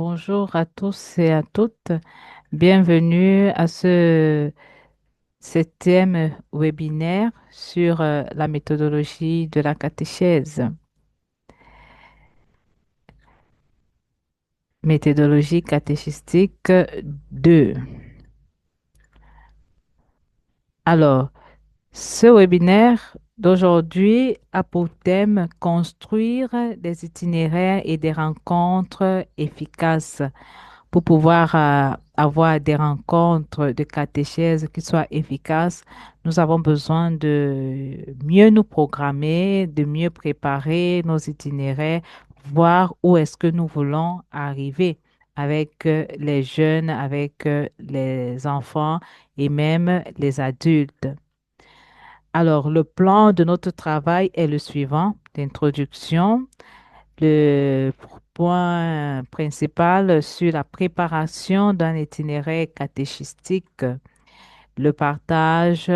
Bonjour à tous et à toutes. Bienvenue à ce septième webinaire sur la méthodologie de la catéchèse. Méthodologie catéchistique 2. Alors, ce webinaire d'aujourd'hui a pour thème construire des itinéraires et des rencontres efficaces. Pour pouvoir avoir des rencontres de catéchèse qui soient efficaces, nous avons besoin de mieux nous programmer, de mieux préparer nos itinéraires, voir où est-ce que nous voulons arriver avec les jeunes, avec les enfants et même les adultes. Alors, le plan de notre travail est le suivant, d'introduction. Le point principal sur la préparation d'un itinéraire catéchistique, le partage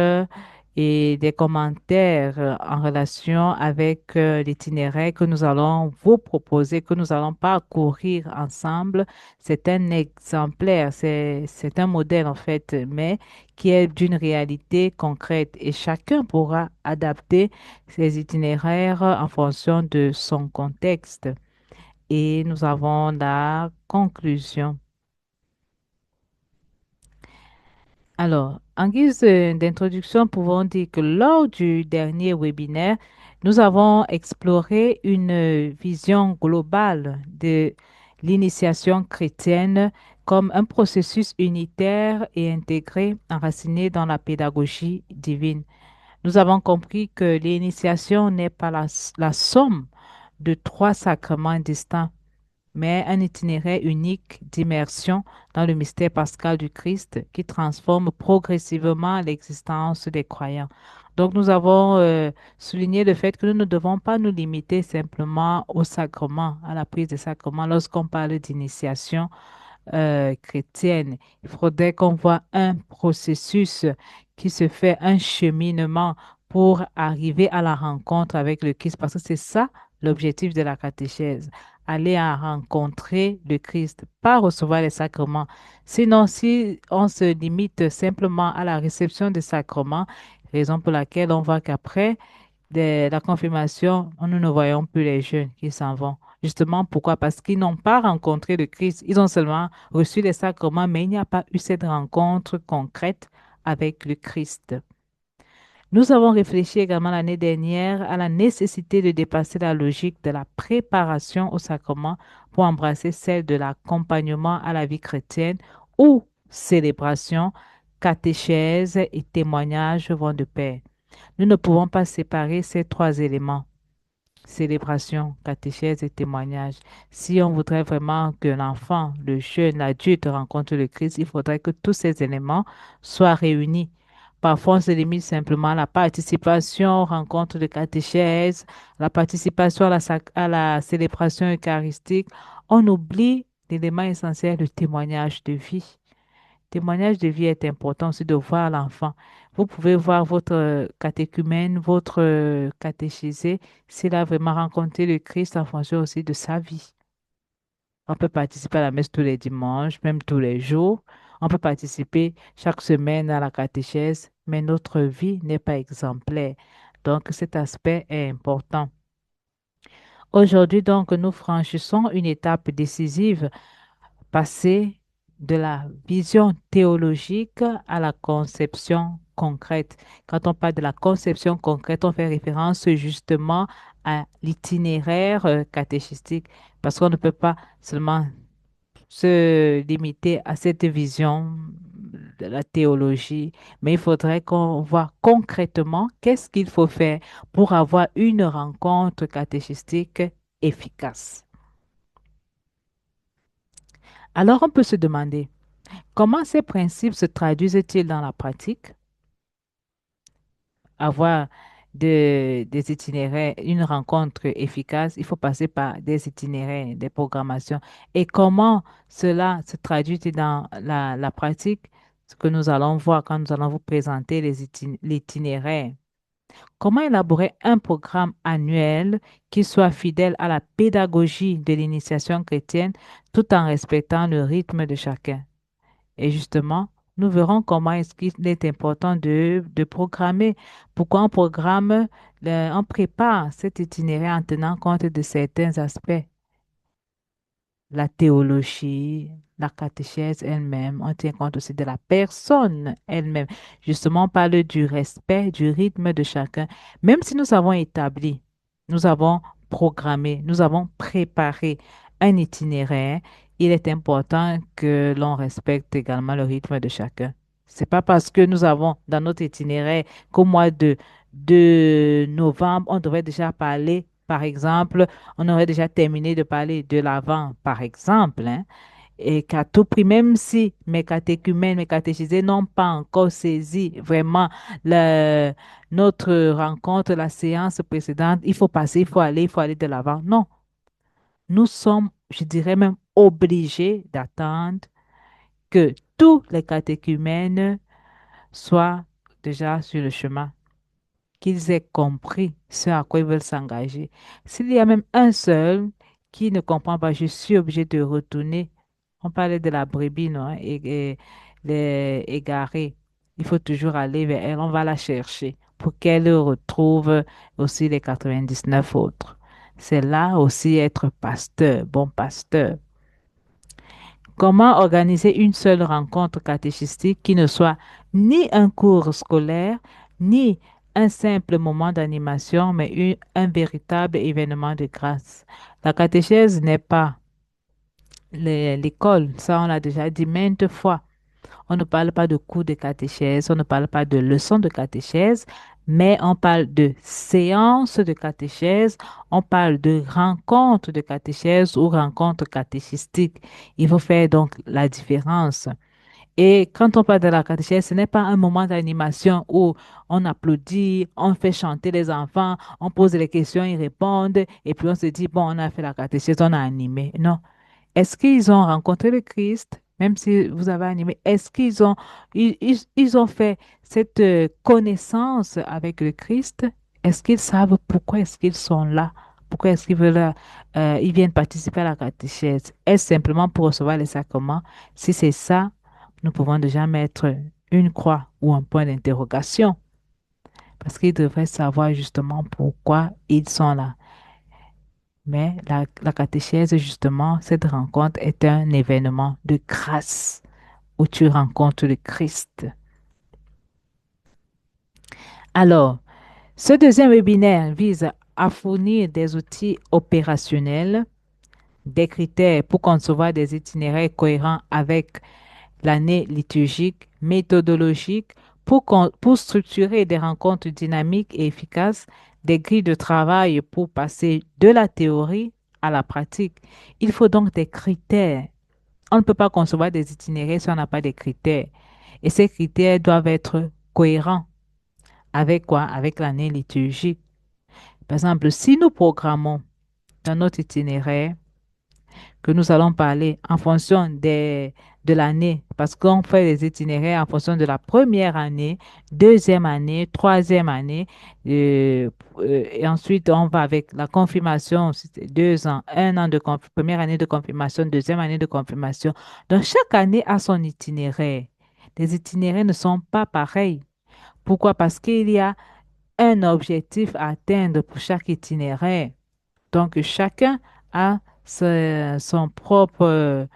et des commentaires en relation avec l'itinéraire que nous allons vous proposer, que nous allons parcourir ensemble. C'est un exemplaire, c'est un modèle en fait, mais qui est d'une réalité concrète et chacun pourra adapter ses itinéraires en fonction de son contexte. Et nous avons la conclusion. Alors, en guise d'introduction, pouvons dire que lors du dernier webinaire, nous avons exploré une vision globale de l'initiation chrétienne comme un processus unitaire et intégré, enraciné dans la pédagogie divine. Nous avons compris que l'initiation n'est pas la somme de trois sacrements distincts mais un itinéraire unique d'immersion dans le mystère pascal du Christ qui transforme progressivement l'existence des croyants. Donc, nous avons souligné le fait que nous ne devons pas nous limiter simplement au sacrement, à la prise des sacrements. Lorsqu'on parle d'initiation, chrétienne. Il faudrait qu'on voit un processus qui se fait, un cheminement pour arriver à la rencontre avec le Christ, parce que c'est ça l'objectif de la catéchèse, aller à rencontrer le Christ, pas recevoir les sacrements. Sinon, si on se limite simplement à la réception des sacrements, raison pour laquelle on voit qu'après, de la confirmation, nous ne voyons plus les jeunes qui s'en vont. Justement, pourquoi? Parce qu'ils n'ont pas rencontré le Christ. Ils ont seulement reçu les sacrements, mais il n'y a pas eu cette rencontre concrète avec le Christ. Nous avons réfléchi également l'année dernière à la nécessité de dépasser la logique de la préparation au sacrement pour embrasser celle de l'accompagnement à la vie chrétienne où célébration, catéchèse et témoignage vont de pair. Nous ne pouvons pas séparer ces trois éléments, célébration, catéchèse et témoignage. Si on voudrait vraiment que l'enfant, le jeune, l'adulte rencontre le Christ, il faudrait que tous ces éléments soient réunis. Parfois, on se limite simplement à la participation aux rencontres de catéchèse, la participation à la célébration eucharistique. On oublie l'élément essentiel, le témoignage de vie. Témoignage de vie est important aussi de voir l'enfant. Vous pouvez voir votre catéchumène, votre catéchisé, s'il a vraiment rencontré le Christ en fonction aussi de sa vie. On peut participer à la messe tous les dimanches, même tous les jours. On peut participer chaque semaine à la catéchèse, mais notre vie n'est pas exemplaire. Donc cet aspect est important. Aujourd'hui, donc, nous franchissons une étape décisive, passer de la vision théologique à la conception concrète. Quand on parle de la conception concrète, on fait référence justement à l'itinéraire catéchistique, parce qu'on ne peut pas seulement se limiter à cette vision de la théologie, mais il faudrait qu'on voit concrètement qu'est-ce qu'il faut faire pour avoir une rencontre catéchistique efficace. Alors on peut se demander, comment ces principes se traduisent-ils dans la pratique? Avoir des itinéraires, une rencontre efficace, il faut passer par des itinéraires, des programmations. Et comment cela se traduit dans la pratique? Ce que nous allons voir quand nous allons vous présenter l'itinéraire. Comment élaborer un programme annuel qui soit fidèle à la pédagogie de l'initiation chrétienne tout en respectant le rythme de chacun? Et justement, nous verrons comment est-ce qu'il est important de programmer. Pourquoi on programme, on prépare cet itinéraire en tenant compte de certains aspects, la théologie, la catéchèse elle-même, on tient compte aussi de la personne elle-même. Justement, on parle du respect, du rythme de chacun. Même si nous avons établi, nous avons programmé, nous avons préparé un itinéraire, il est important que l'on respecte également le rythme de chacun. C'est pas parce que nous avons dans notre itinéraire qu'au mois de novembre, on devrait déjà parler, par exemple, on aurait déjà terminé de parler de l'avant, par exemple, hein, et qu'à tout prix, même si mes catéchumènes, mes catéchisés n'ont pas encore saisi vraiment le- notre rencontre, la séance précédente, il faut passer, il faut aller de l'avant. Non, nous sommes, je dirais même, obligés d'attendre que tous les catéchumènes soient déjà sur le chemin, qu'ils aient compris ce à quoi ils veulent s'engager. S'il y a même un seul qui ne comprend pas, je suis obligé de retourner. On parlait de la brebis, non, et les égarés. Il faut toujours aller vers elle. On va la chercher pour qu'elle retrouve aussi les 99 autres. C'est là aussi être pasteur, bon pasteur. Comment organiser une seule rencontre catéchistique qui ne soit ni un cours scolaire, ni un simple moment d'animation, mais un véritable événement de grâce? La catéchèse n'est pas l'école, ça on l'a déjà dit maintes fois. On ne parle pas de cours de catéchèse, on ne parle pas de leçons de catéchèse, mais on parle de séances de catéchèse, on parle de rencontres de catéchèse ou rencontres catéchistiques. Il faut faire donc la différence. Et quand on parle de la catéchèse, ce n'est pas un moment d'animation où on applaudit, on fait chanter les enfants, on pose les questions, ils répondent, et puis on se dit, bon, on a fait la catéchèse, on a animé. Non. Est-ce qu'ils ont rencontré le Christ, même si vous avez animé, est-ce ils ont fait cette connaissance avec le Christ? Est-ce qu'ils savent pourquoi est-ce qu'ils sont là? Pourquoi est-ce qu'ils veulent, ils viennent participer à la catéchèse? Est-ce simplement pour recevoir les sacrements? Si c'est ça, nous pouvons déjà mettre une croix ou un point d'interrogation parce qu'ils devraient savoir justement pourquoi ils sont là. Mais la catéchèse, justement, cette rencontre est un événement de grâce où tu rencontres le Christ. Alors, ce deuxième webinaire vise à fournir des outils opérationnels, des critères pour concevoir des itinéraires cohérents avec l'année liturgique, méthodologique, pour structurer des rencontres dynamiques et efficaces, des grilles de travail pour passer de la théorie à la pratique. Il faut donc des critères. On ne peut pas concevoir des itinéraires si on n'a pas des critères. Et ces critères doivent être cohérents avec quoi? Avec l'année liturgique. Par exemple, si nous programmons dans notre itinéraire que nous allons parler en fonction de l'année, parce qu'on fait les itinéraires en fonction de la première année, deuxième année, troisième année, et ensuite on va avec la confirmation, c'est 2 ans, un an de première année de confirmation, deuxième année de confirmation. Donc chaque année a son itinéraire. Les itinéraires ne sont pas pareils. Pourquoi? Parce qu'il y a un objectif à atteindre pour chaque itinéraire. Donc, chacun a son propre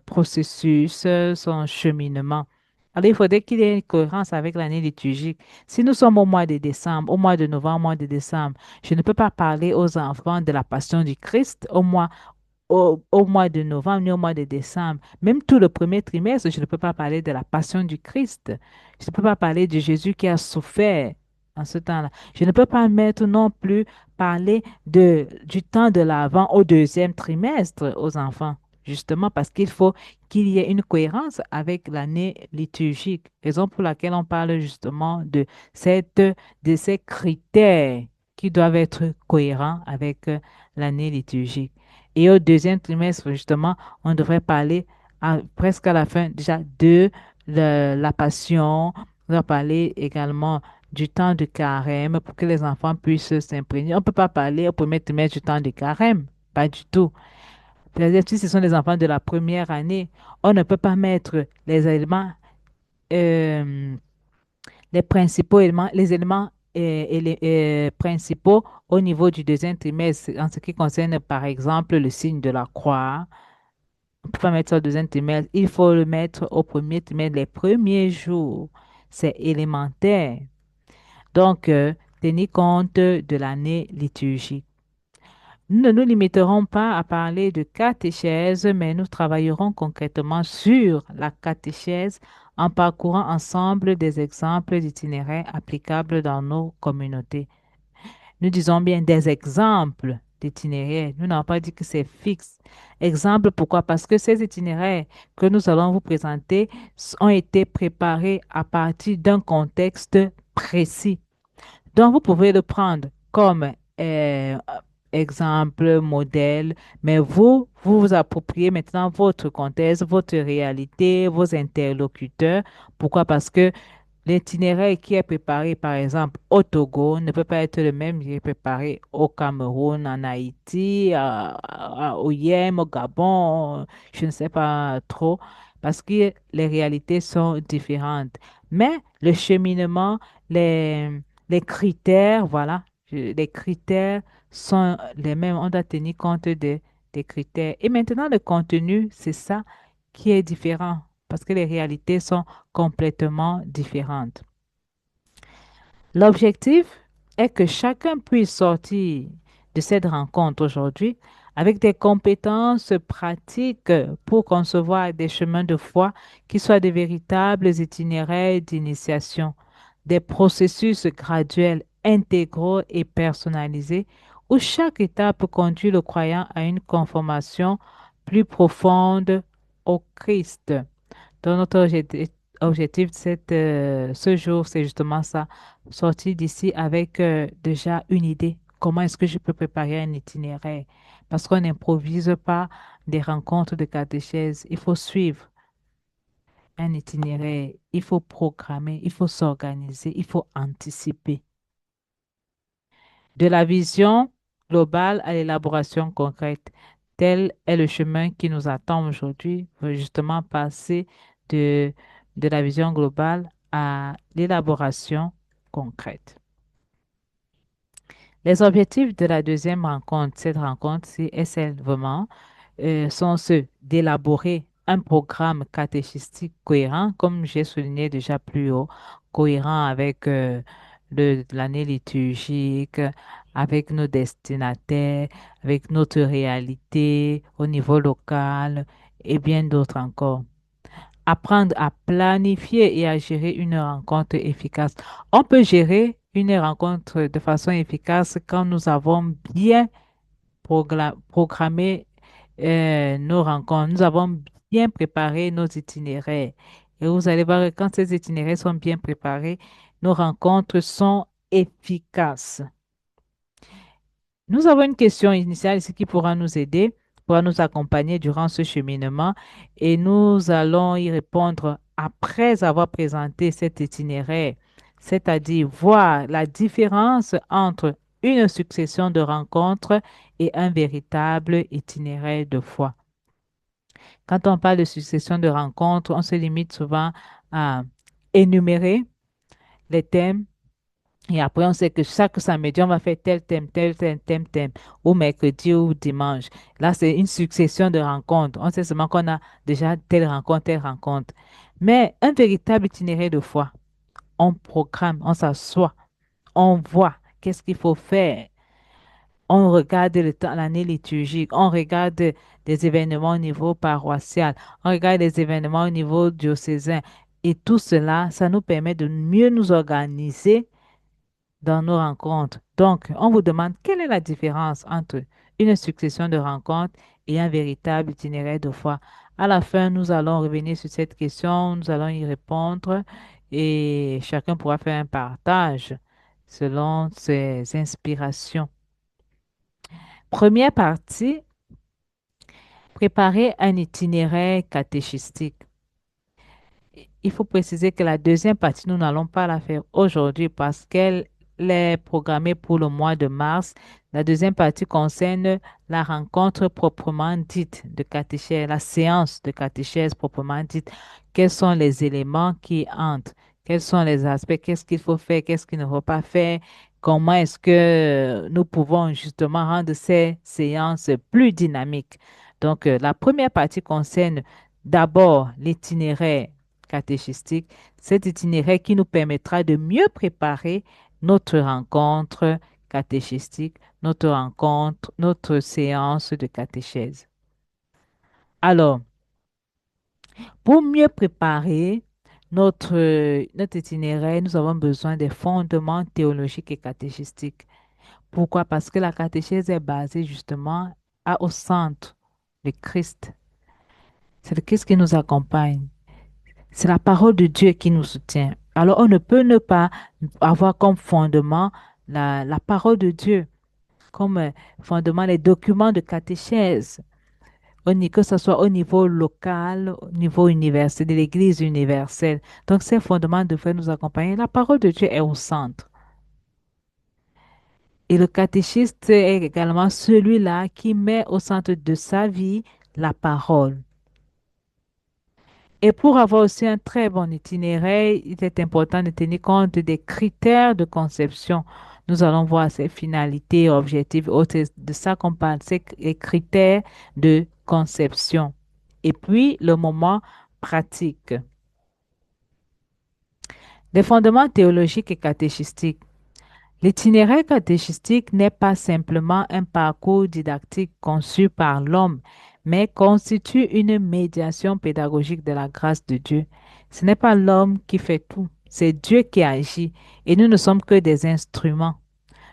processus, son cheminement. Alors, il faudrait qu'il y ait une cohérence avec l'année liturgique. Si nous sommes au mois de décembre, au mois de novembre, au mois de décembre, je ne peux pas parler aux enfants de la passion du Christ au mois de novembre ni au mois de décembre. Même tout le premier trimestre, je ne peux pas parler de la passion du Christ. Je ne peux pas parler de Jésus qui a souffert en ce temps-là. Je ne peux pas mettre non plus parler du temps de l'Avent au deuxième trimestre aux enfants, justement parce qu'il faut qu'il y ait une cohérence avec l'année liturgique, raison pour laquelle on parle justement de ces critères qui doivent être cohérents avec l'année liturgique. Et au deuxième trimestre, justement, on devrait parler presque à la fin déjà de la passion. On va parler également du temps de carême pour que les enfants puissent s'imprégner. On ne peut pas parler au premier trimestre du temps de carême, pas du tout. C'est-à-dire, si ce sont les enfants de la première année, on ne peut pas mettre les éléments, euh, les principaux éléments, les éléments principaux au niveau du deuxième trimestre en ce qui concerne, par exemple, le signe de la croix. On ne peut pas mettre ça au deuxième trimestre. Il faut le mettre au premier trimestre, les premiers jours. C'est élémentaire. Donc, tenir compte de l'année liturgique. Nous ne nous limiterons pas à parler de catéchèse, mais nous travaillerons concrètement sur la catéchèse en parcourant ensemble des exemples d'itinéraires applicables dans nos communautés. Nous disons bien des exemples d'itinéraires. Nous n'avons pas dit que c'est fixe. Exemple, pourquoi? Parce que ces itinéraires que nous allons vous présenter ont été préparés à partir d'un contexte précis. Donc, vous pouvez le prendre comme exemple, modèle, mais vous vous appropriez maintenant votre contexte, votre réalité, vos interlocuteurs. Pourquoi? Parce que l'itinéraire qui est préparé, par exemple, au Togo ne peut pas être le même qui est préparé au Cameroun, en Haïti, au Yémen, au Gabon, je ne sais pas trop, parce que les réalités sont différentes. Mais le cheminement, les, les critères, voilà, les critères sont les mêmes. On doit tenir compte des critères. Et maintenant, le contenu, c'est ça qui est différent, parce que les réalités sont complètement différentes. L'objectif est que chacun puisse sortir de cette rencontre aujourd'hui avec des compétences pratiques pour concevoir des chemins de foi qui soient de véritables itinéraires d'initiation, des processus graduels, intégraux et personnalisés où chaque étape conduit le croyant à une conformation plus profonde au Christ. Donc, notre objectif de ce jour, c'est justement ça, sortir d'ici avec déjà une idée. Comment est-ce que je peux préparer un itinéraire? Parce qu'on n'improvise pas des rencontres de catéchèse. Il faut suivre un itinéraire, il faut programmer, il faut s'organiser, il faut anticiper. De la vision globale à l'élaboration concrète, tel est le chemin qui nous attend aujourd'hui. Il faut justement passer de, de la vision globale à l'élaboration concrète. Les objectifs de la deuxième rencontre, cette rencontre-ci, est celle vraiment sont ceux d'élaborer un programme catéchistique cohérent, comme j'ai souligné déjà plus haut, cohérent avec l'année liturgique, avec nos destinataires, avec notre réalité au niveau local et bien d'autres encore. Apprendre à planifier et à gérer une rencontre efficace. On peut gérer une rencontre de façon efficace quand nous avons bien programmer nos rencontres. Nous avons bien préparé nos itinéraires. Et vous allez voir que quand ces itinéraires sont bien préparés, nos rencontres sont efficaces. Nous avons une question initiale ici qui pourra nous aider, pourra nous accompagner durant ce cheminement et nous allons y répondre après avoir présenté cet itinéraire, c'est-à-dire voir la différence entre une succession de rencontres et un véritable itinéraire de foi. Quand on parle de succession de rencontres, on se limite souvent à énumérer les thèmes et après, on sait que chaque samedi, on va faire tel thème, tel thème, tel thème, ou mercredi ou dimanche. Là, c'est une succession de rencontres. On sait seulement qu'on a déjà telle rencontre, telle rencontre. Mais un véritable itinéraire de foi, on programme, on s'assoit, on voit qu'est-ce qu'il faut faire. On regarde le temps, l'année liturgique, on regarde des événements au niveau paroissial, on regarde des événements au niveau diocésain. Et tout cela, ça nous permet de mieux nous organiser dans nos rencontres. Donc, on vous demande quelle est la différence entre une succession de rencontres et un véritable itinéraire de foi. À la fin, nous allons revenir sur cette question, nous allons y répondre et chacun pourra faire un partage selon ses inspirations. Première partie, préparer un itinéraire catéchistique. il faut préciser que la deuxième partie, nous n'allons pas la faire aujourd'hui parce qu'elle est programmée pour le mois de mars. La deuxième partie concerne la rencontre proprement dite de catéchèse, la séance de catéchèse proprement dite. Quels sont les éléments qui entrent? Quels sont les aspects? Qu'est-ce qu'il faut faire? Qu'est-ce qu'il ne faut pas faire? Comment est-ce que nous pouvons justement rendre ces séances plus dynamiques? Donc, la première partie concerne d'abord l'itinéraire catéchistique, cet itinéraire qui nous permettra de mieux préparer notre rencontre catéchistique, notre rencontre, notre séance de catéchèse. Alors, pour mieux préparer notre itinéraire, nous avons besoin des fondements théologiques et catéchistiques. Pourquoi? Parce que la catéchèse est basée justement au centre, le Christ. C'est le Christ qui nous accompagne. C'est la parole de Dieu qui nous soutient. Alors, on ne peut ne pas avoir comme fondement la parole de Dieu, comme fondement les documents de catéchèse, que ce soit au niveau local, au niveau universel, de l'Église universelle. Donc, ces fondements devraient nous accompagner. La parole de Dieu est au centre. Et le catéchiste est également celui-là qui met au centre de sa vie la parole. Et pour avoir aussi un très bon itinéraire, il est important de tenir compte des critères de conception. Nous allons voir ces finalités, objectifs, autres. C'est de ça qu'on parle, c'est les critères de conception. Et puis, le moment pratique. Les fondements théologiques et catéchistiques. L'itinéraire catéchistique n'est pas simplement un parcours didactique conçu par l'homme, mais constitue une médiation pédagogique de la grâce de Dieu. Ce n'est pas l'homme qui fait tout, c'est Dieu qui agit et nous ne sommes que des instruments.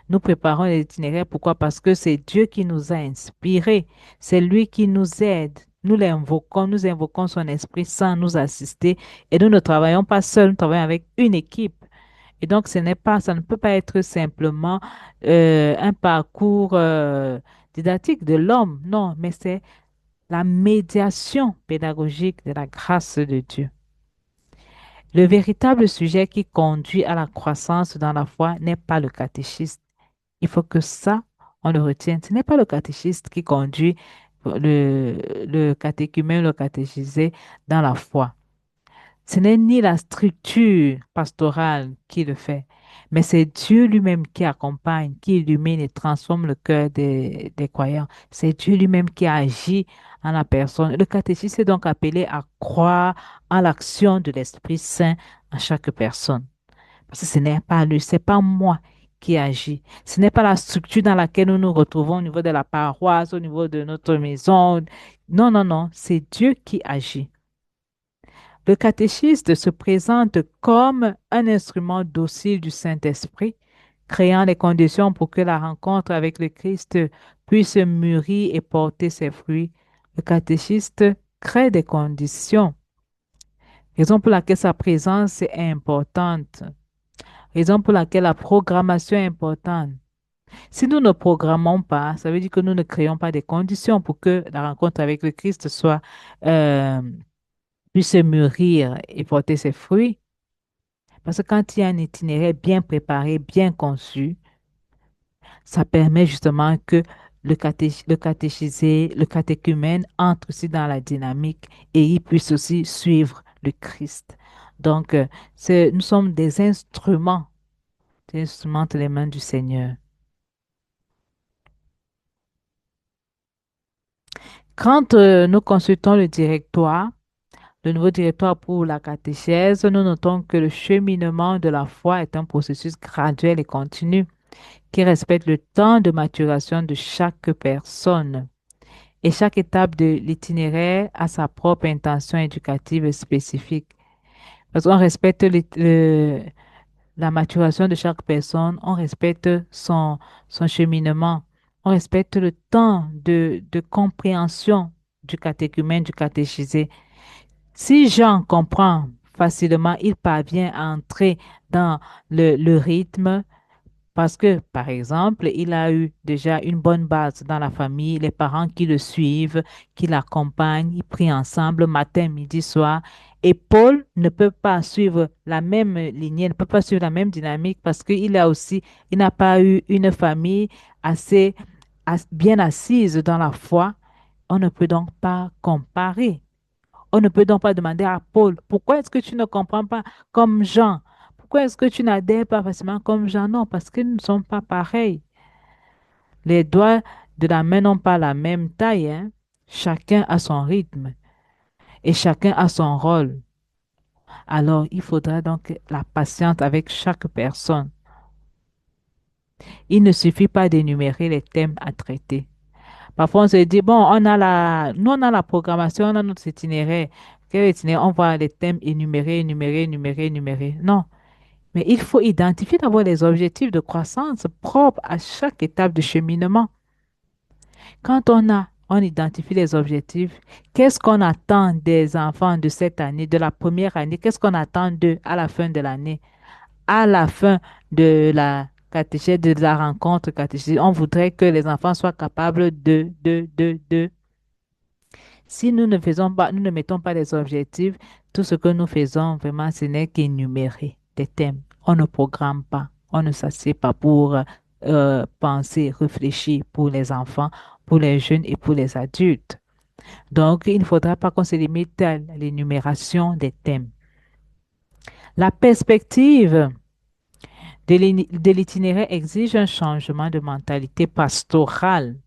Nous préparons l'itinéraire, pourquoi? Parce que c'est Dieu qui nous a inspirés, c'est lui qui nous aide. Nous invoquons son Esprit Saint nous assister et nous ne travaillons pas seuls, nous travaillons avec une équipe. Et donc, ça ne peut pas être simplement un parcours didactique de l'homme, non, mais c'est la médiation pédagogique de la grâce de Dieu. Le véritable sujet qui conduit à la croissance dans la foi n'est pas le catéchisme. Il faut que ça, on le retienne. Ce n'est pas le catéchisme qui conduit le catéchumène, le catéchisé dans la foi. Ce n'est ni la structure pastorale qui le fait, mais c'est Dieu lui-même qui accompagne, qui illumine et transforme le cœur des croyants. C'est Dieu lui-même qui agit en la personne. Le catéchisme est donc appelé à croire en l'action de l'Esprit Saint en chaque personne. Parce que ce n'est pas lui, c'est pas moi qui agit. Ce n'est pas la structure dans laquelle nous nous retrouvons au niveau de la paroisse, au niveau de notre maison. Non, non, non, c'est Dieu qui agit. Le catéchisme se présente comme un instrument docile du Saint-Esprit, créant les conditions pour que la rencontre avec le Christ puisse mûrir et porter ses fruits. Le catéchiste crée des conditions, raison pour laquelle sa présence est importante, raison pour laquelle la programmation est importante. Si nous ne programmons pas, ça veut dire que nous ne créons pas des conditions pour que la rencontre avec le Christ euh, puisse mûrir et porter ses fruits. Parce que quand il y a un itinéraire bien préparé, bien conçu, ça permet justement que le catéchisé, le catéchumène entre aussi dans la dynamique et il puisse aussi suivre le Christ. Donc, nous sommes des instruments entre les mains du Seigneur. Quand nous consultons le nouveau directoire pour la catéchèse, nous notons que le cheminement de la foi est un processus graduel et continu qui respecte le temps de maturation de chaque personne. Et chaque étape de l'itinéraire a sa propre intention éducative spécifique. Parce qu'on respecte la maturation de chaque personne, on respecte son cheminement, on respecte le temps de compréhension du catéchumène, du catéchisé. Si Jean comprend facilement, il parvient à entrer dans le rythme parce que, par exemple, il a eu déjà une bonne base dans la famille, les parents qui le suivent, qui l'accompagnent, ils prient ensemble matin, midi, soir. Et Paul ne peut pas suivre la même lignée, ne peut pas suivre la même dynamique parce il n'a pas eu une famille assez bien assise dans la foi. On ne peut donc pas comparer. On ne peut donc pas demander à Paul, pourquoi est-ce que tu ne comprends pas comme Jean? Pourquoi est-ce que tu n'adhères pas facilement comme Jean? Non, parce que nous ne sommes pas pareils. Les doigts de la main n'ont pas la même taille, hein. Chacun a son rythme et chacun a son rôle. Alors, il faudra donc la patience avec chaque personne. Il ne suffit pas d'énumérer les thèmes à traiter. Parfois, on se dit, bon, nous, on a la programmation, on a notre itinéraire. Quel itinéraire? On voit les thèmes énumérés, énumérés, énumérés, énumérés. Non, mais il faut identifier d'abord les objectifs de croissance propres à chaque étape de cheminement. On identifie les objectifs. Qu'est-ce qu'on attend des enfants de cette année, de la première année? Qu'est-ce qu'on attend d'eux à la fin de l'année? À la fin de la catéchèse, de la rencontre catéchétique, on voudrait que les enfants soient capables de. Si nous ne faisons pas, nous ne mettons pas des objectifs, tout ce que nous faisons, vraiment, ce n'est qu'énumérer des thèmes. On ne programme pas, on ne s'assied pas pour penser, réfléchir pour les enfants, pour les jeunes et pour les adultes. Donc, il ne faudra pas qu'on se limite à l'énumération des thèmes. La perspective de l'itinéraire exige un changement de mentalité pastorale.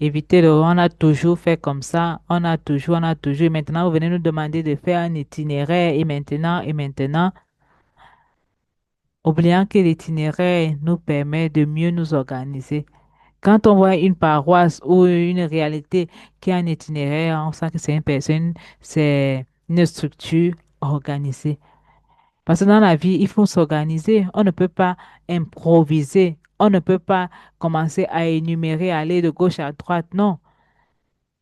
Éviter on a toujours fait comme ça, on a toujours. Et maintenant, vous venez nous demander de faire un itinéraire et maintenant, oubliant que l'itinéraire nous permet de mieux nous organiser. Quand on voit une paroisse ou une réalité qui a un itinéraire, on sent que c'est une personne, c'est une structure organisée. Parce que dans la vie, il faut s'organiser. On ne peut pas improviser. On ne peut pas commencer à énumérer, aller de gauche à droite. Non,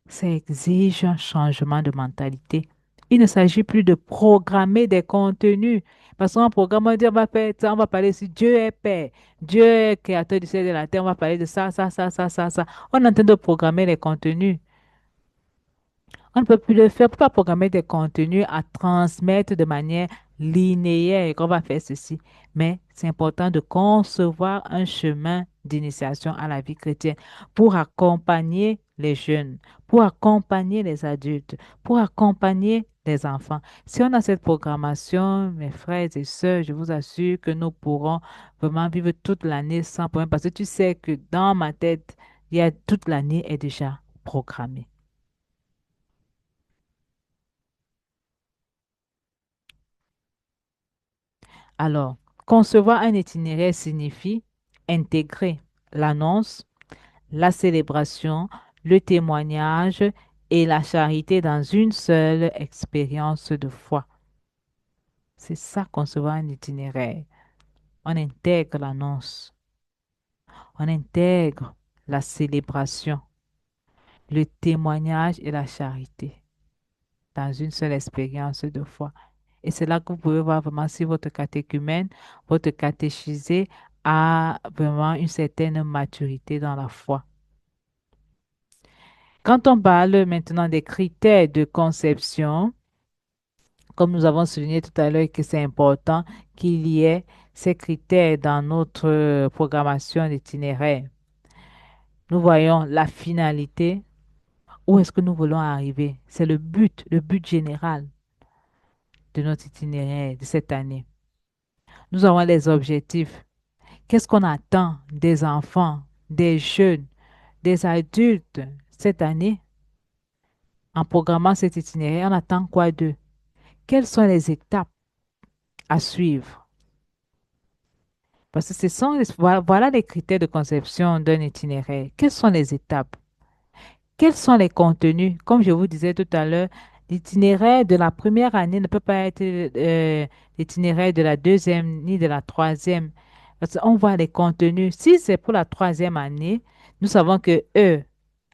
ça exige un changement de mentalité. Il ne s'agit plus de programmer des contenus. Parce qu'en programme, on dit, on va faire ça, on va parler si Dieu est Père, Dieu est créateur du ciel et de la terre, on va parler de ça, ça, ça, ça, ça, ça. On est en train de programmer les contenus. On ne peut plus le faire. On ne peut pas programmer des contenus à transmettre de manière linéaire et qu'on va faire ceci. Mais c'est important de concevoir un chemin d'initiation à la vie chrétienne pour accompagner les jeunes, pour accompagner les adultes, pour accompagner les enfants. Si on a cette programmation, mes frères et sœurs, je vous assure que nous pourrons vraiment vivre toute l'année sans problème parce que tu sais que dans ma tête, toute l'année est déjà programmée. Alors, concevoir un itinéraire signifie intégrer l'annonce, la célébration, le témoignage et la charité dans une seule expérience de foi. C'est ça, concevoir un itinéraire. On intègre l'annonce, on intègre la célébration, le témoignage et la charité dans une seule expérience de foi. Et c'est là que vous pouvez voir vraiment si votre catéchumène, votre catéchisé a vraiment une certaine maturité dans la foi. Quand on parle maintenant des critères de conception, comme nous avons souligné tout à l'heure que c'est important qu'il y ait ces critères dans notre programmation d'itinéraire. Nous voyons la finalité, où est-ce que nous voulons arriver. C'est le but général de notre itinéraire de cette année. Nous avons les objectifs. Qu'est-ce qu'on attend des enfants, des jeunes, des adultes cette année? En programmant cet itinéraire, on attend quoi d'eux? Quelles sont les étapes à suivre? Parce que voilà les critères de conception d'un itinéraire. Quelles sont les étapes? Quels sont les contenus? Comme je vous disais tout à l'heure, l'itinéraire de la première année ne peut pas être l'itinéraire de la deuxième ni de la troisième. Parce qu'on voit les contenus. Si c'est pour la troisième année, nous savons que eux,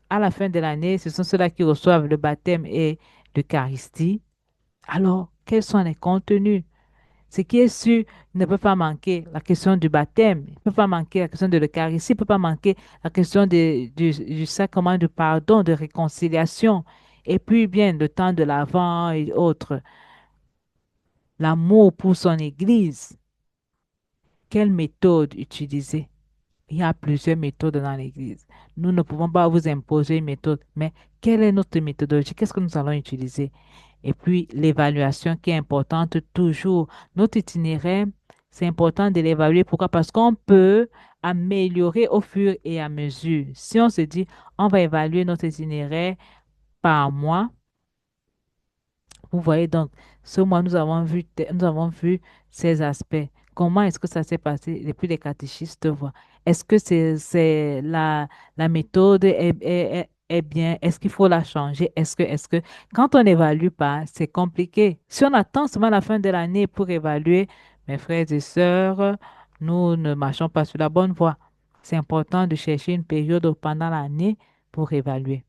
à la fin de l'année, ce sont ceux-là qui reçoivent le baptême et l'Eucharistie. Alors, quels sont les contenus? Ce qui est sûr, il ne peut pas manquer la question du baptême, il ne peut pas manquer la question de l'Eucharistie, il ne peut pas manquer la question du sacrement de pardon, de réconciliation. Et puis, bien, le temps de l'Avent et autres, l'amour pour son Église. Quelle méthode utiliser? Il y a plusieurs méthodes dans l'Église. Nous ne pouvons pas vous imposer une méthode, mais quelle est notre méthodologie? Qu'est-ce que nous allons utiliser? Et puis, l'évaluation qui est importante toujours. Notre itinéraire, c'est important de l'évaluer. Pourquoi? Parce qu'on peut améliorer au fur et à mesure. Si on se dit, on va évaluer notre itinéraire par mois, vous voyez donc, ce mois, nous avons vu ces aspects. Comment est-ce que ça s'est passé depuis les catéchistes voient? Est-ce que c'est la méthode est bien? Est-ce qu'il faut la changer? Quand on n'évalue pas, c'est compliqué. Si on attend seulement la fin de l'année pour évaluer, mes frères et sœurs, nous ne marchons pas sur la bonne voie. C'est important de chercher une période pendant l'année pour évaluer.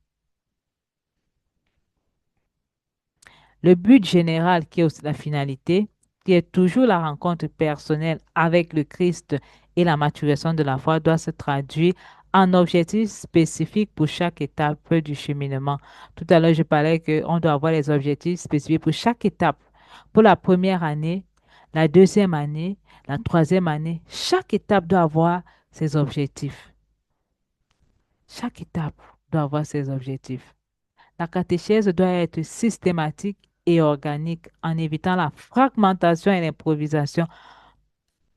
Le but général, qui est aussi la finalité, qui est toujours la rencontre personnelle avec le Christ et la maturation de la foi, doit se traduire en objectifs spécifiques pour chaque étape du cheminement. Tout à l'heure, je parlais qu'on doit avoir les objectifs spécifiques pour chaque étape. Pour la première année, la deuxième année, la troisième année, chaque étape doit avoir ses objectifs. Chaque étape doit avoir ses objectifs. La catéchèse doit être systématique et organique en évitant la fragmentation et l'improvisation.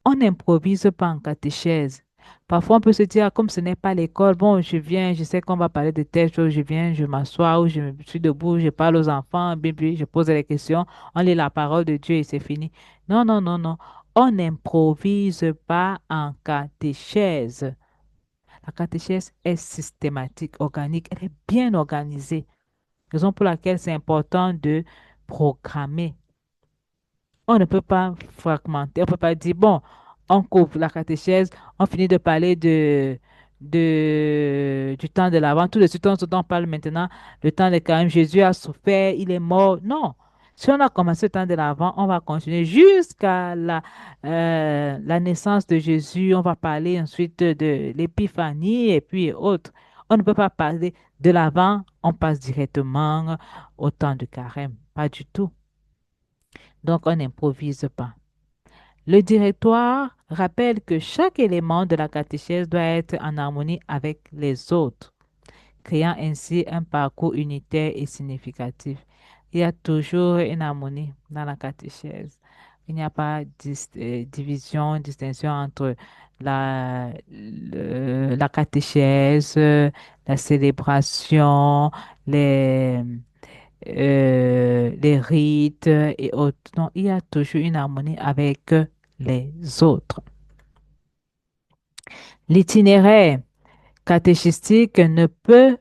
On n'improvise pas en catéchèse. Parfois, on peut se dire, ah, comme ce n'est pas l'école, bon, je viens, je sais qu'on va parler de telle chose, je viens, je m'assois ou je me suis debout, je parle aux enfants, bébé, je pose des questions, on lit la parole de Dieu et c'est fini. Non, non, non, non. On n'improvise pas en catéchèse. La catéchèse est systématique, organique, elle est bien organisée. Raison pour laquelle c'est important de programmer. On ne peut pas fragmenter. On ne peut pas dire, bon, on coupe la catéchèse, on finit de parler du temps de l'Avent. Tout de suite, on parle maintenant le temps de carême. Jésus a souffert, il est mort. Non. Si on a commencé le temps de l'Avent, on va continuer jusqu'à la naissance de Jésus. On va parler ensuite de l'épiphanie et puis autres. On ne peut pas parler de l'Avent, on passe directement au temps de carême. Pas du tout. Donc, on n'improvise pas. Le directoire rappelle que chaque élément de la catéchèse doit être en harmonie avec les autres, créant ainsi un parcours unitaire et significatif. Il y a toujours une harmonie dans la catéchèse. Il n'y a pas division, distinction entre la catéchèse, la célébration, les, les rites et autres. Non, il y a toujours une harmonie avec les autres. L'itinéraire catéchistique ne peut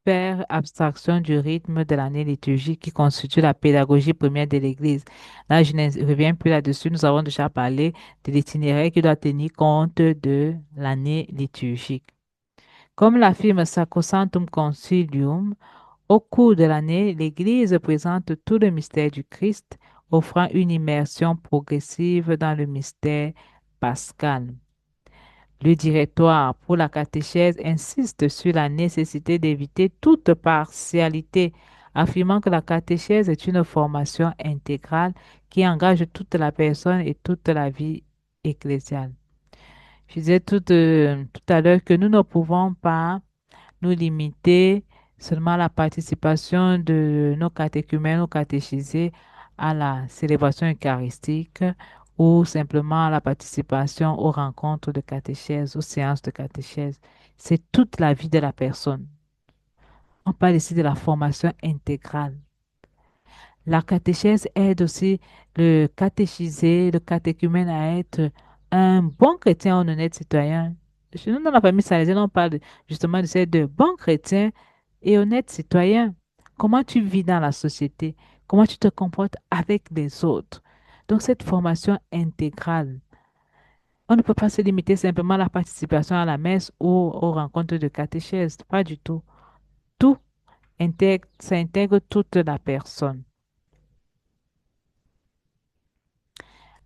faire abstraction du rythme de l'année liturgique qui constitue la pédagogie première de l'Église. Là, je ne reviens plus là-dessus. Nous avons déjà parlé de l'itinéraire qui doit tenir compte de l'année liturgique. Comme l'affirme Sacrosanctum Concilium, au cours de l'année, l'Église présente tout le mystère du Christ, offrant une immersion progressive dans le mystère pascal. Le directoire pour la catéchèse insiste sur la nécessité d'éviter toute partialité, affirmant que la catéchèse est une formation intégrale qui engage toute la personne et toute la vie ecclésiale. Je disais tout à l'heure que nous ne pouvons pas nous limiter seulement à la participation de nos catéchumènes ou catéchisés à la célébration eucharistique ou simplement à la participation aux rencontres de catéchèse, aux séances de catéchèse. C'est toute la vie de la personne. On parle ici de la formation intégrale. La catéchèse aide aussi le catéchisé, le catéchumène à être un bon chrétien, un honnête citoyen. Chez nous, dans la famille salésienne, on parle justement de ces deux bons chrétiens et honnêtes citoyens. Comment tu vis dans la société? Comment tu te comportes avec les autres? Donc, cette formation intégrale, on ne peut pas se limiter simplement à la participation à la messe ou aux rencontres de catéchèse. Pas du tout. Tout ça intègre toute la personne.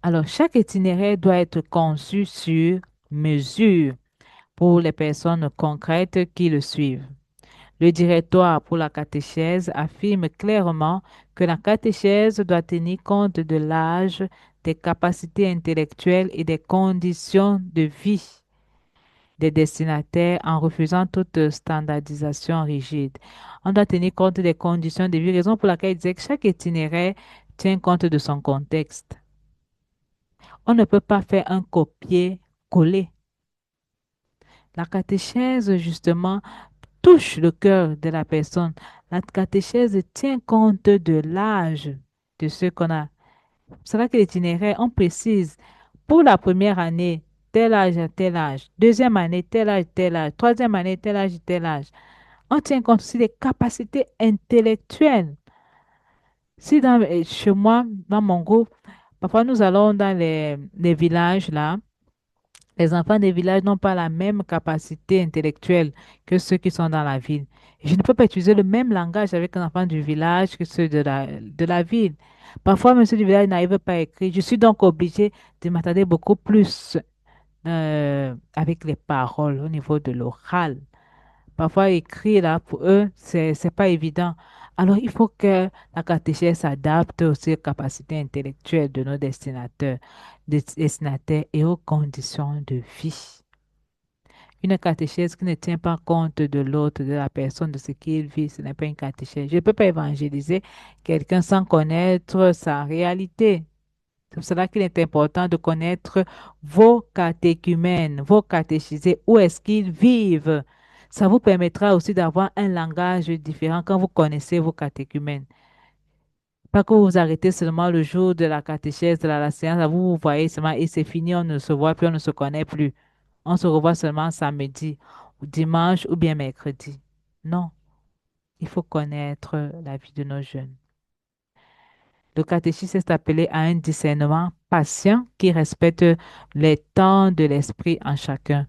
Alors, chaque itinéraire doit être conçu sur mesure pour les personnes concrètes qui le suivent. Le directoire pour la catéchèse affirme clairement que la catéchèse doit tenir compte de l'âge, des capacités intellectuelles et des conditions de vie des destinataires en refusant toute standardisation rigide. On doit tenir compte des conditions de vie, raison pour laquelle il disait que chaque itinéraire tient compte de son contexte. On ne peut pas faire un copier-coller. La catéchèse, justement, touche le cœur de la personne. La catéchèse tient compte de l'âge de ceux qu'on a. C'est là que l'itinéraire, on précise pour la première année, tel âge à tel âge, deuxième année, tel âge, troisième année, tel âge, tel âge. On tient compte aussi des capacités intellectuelles. Si chez moi, dans mon groupe, parfois nous allons dans les villages là, les enfants des villages n'ont pas la même capacité intellectuelle que ceux qui sont dans la ville. Je ne peux pas utiliser le même langage avec un enfant du village que ceux de la ville. Parfois, même ceux du village n'arrivent pas à écrire. Je suis donc obligée de m'attarder beaucoup plus avec les paroles au niveau de l'oral. Parfois, écrire là, pour eux, c'est pas évident. Alors, il faut que la catéchèse s'adapte aussi aux capacités intellectuelles de nos destinataires et aux conditions de vie. Une catéchèse qui ne tient pas compte de l'autre, de la personne, de ce qu'il vit, ce n'est pas une catéchèse. Je ne peux pas évangéliser quelqu'un sans connaître sa réalité. C'est pour cela qu'il est important de connaître vos catéchumènes, vos catéchisés, où est-ce qu'ils vivent. Ça vous permettra aussi d'avoir un langage différent quand vous connaissez vos catéchumènes. Pas que vous vous arrêtez seulement le jour de la catéchèse, de la séance, là, vous vous voyez seulement et c'est fini, on ne se voit plus, on ne se connaît plus. On se revoit seulement samedi, ou dimanche ou bien mercredi. Non, il faut connaître la vie de nos jeunes. Le catéchisme est appelé à un discernement patient qui respecte les temps de l'esprit en chacun.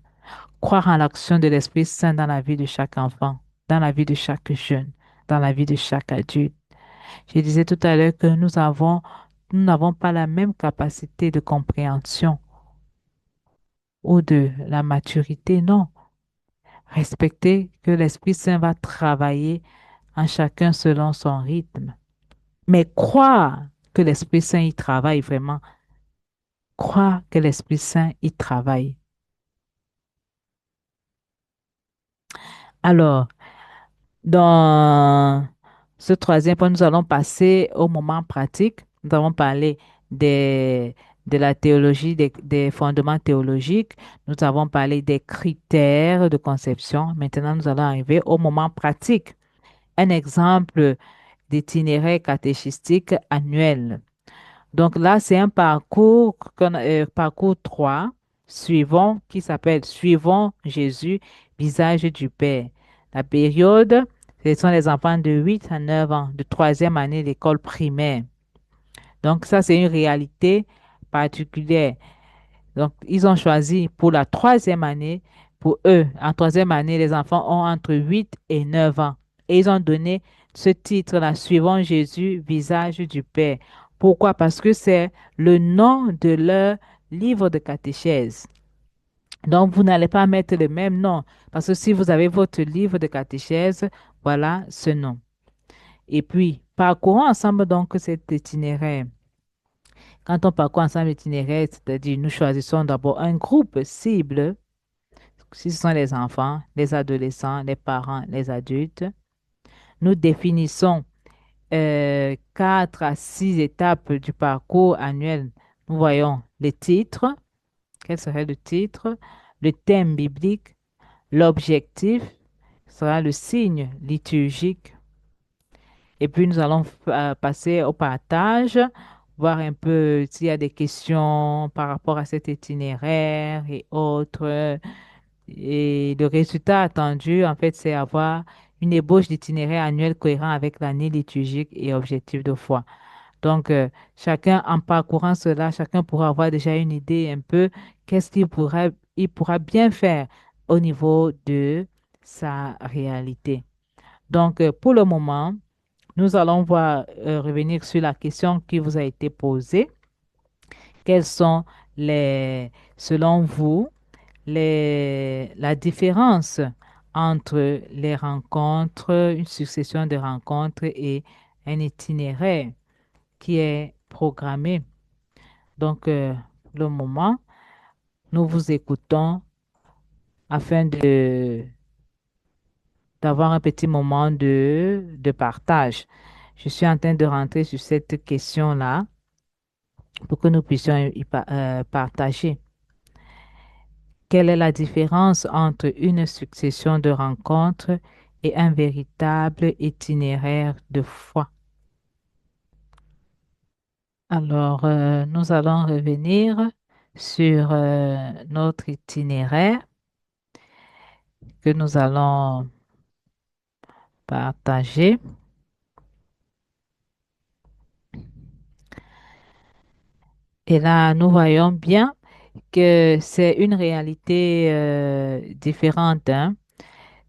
Croire en l'action de l'Esprit Saint dans la vie de chaque enfant, dans la vie de chaque jeune, dans la vie de chaque adulte. Je disais tout à l'heure que nous n'avons pas la même capacité de compréhension ou de la maturité, non. Respecter que l'Esprit Saint va travailler en chacun selon son rythme. Mais croire que l'Esprit Saint y travaille vraiment, croire que l'Esprit Saint y travaille. Alors, dans ce troisième point, nous allons passer au moment pratique. Nous avons parlé des, de la théologie, des fondements théologiques. Nous avons parlé des critères de conception. Maintenant, nous allons arriver au moment pratique. Un exemple d'itinéraire catéchistique annuel. Donc là, c'est un parcours, parcours 3, suivant, qui s'appelle Suivons Jésus, visage du Père. La période, ce sont les enfants de 8 à 9 ans, de troisième année d'école primaire. Donc ça, c'est une réalité particulière. Donc, ils ont choisi pour la troisième année, pour eux, en troisième année, les enfants ont entre 8 et 9 ans. Et ils ont donné ce titre-là, Suivant Jésus, visage du Père. Pourquoi? Parce que c'est le nom de leur livre de catéchèse. Donc, vous n'allez pas mettre le même nom, parce que si vous avez votre livre de catéchèse, voilà ce nom. Et puis, parcourons ensemble donc cet itinéraire. Quand on parcourt ensemble l'itinéraire, c'est-à-dire nous choisissons d'abord un groupe cible, si ce sont les enfants, les adolescents, les parents, les adultes. Nous définissons 4 à 6 étapes du parcours annuel. Nous voyons les titres, quel serait le titre, le thème biblique, l'objectif sera le signe liturgique. Et puis nous allons passer au partage, voir un peu s'il y a des questions par rapport à cet itinéraire et autres. Et le résultat attendu, en fait, c'est avoir une ébauche d'itinéraire annuel cohérent avec l'année liturgique et objectif de foi. Donc, chacun, en parcourant cela, chacun pourra avoir déjà une idée un peu qu'est-ce il pourra bien faire au niveau de sa réalité. Donc, pour le moment, nous allons revenir sur la question qui vous a été posée. Quelles sont selon vous, la différence entre les rencontres, une succession de rencontres et un itinéraire qui est programmé. Donc, pour le moment, nous vous écoutons afin d'avoir un petit moment de partage. Je suis en train de rentrer sur cette question-là pour que nous puissions partager. Quelle est la différence entre une succession de rencontres et un véritable itinéraire de foi? Alors, nous allons revenir sur notre itinéraire que nous allons partager. Et là, nous voyons bien que c'est une réalité différente, hein.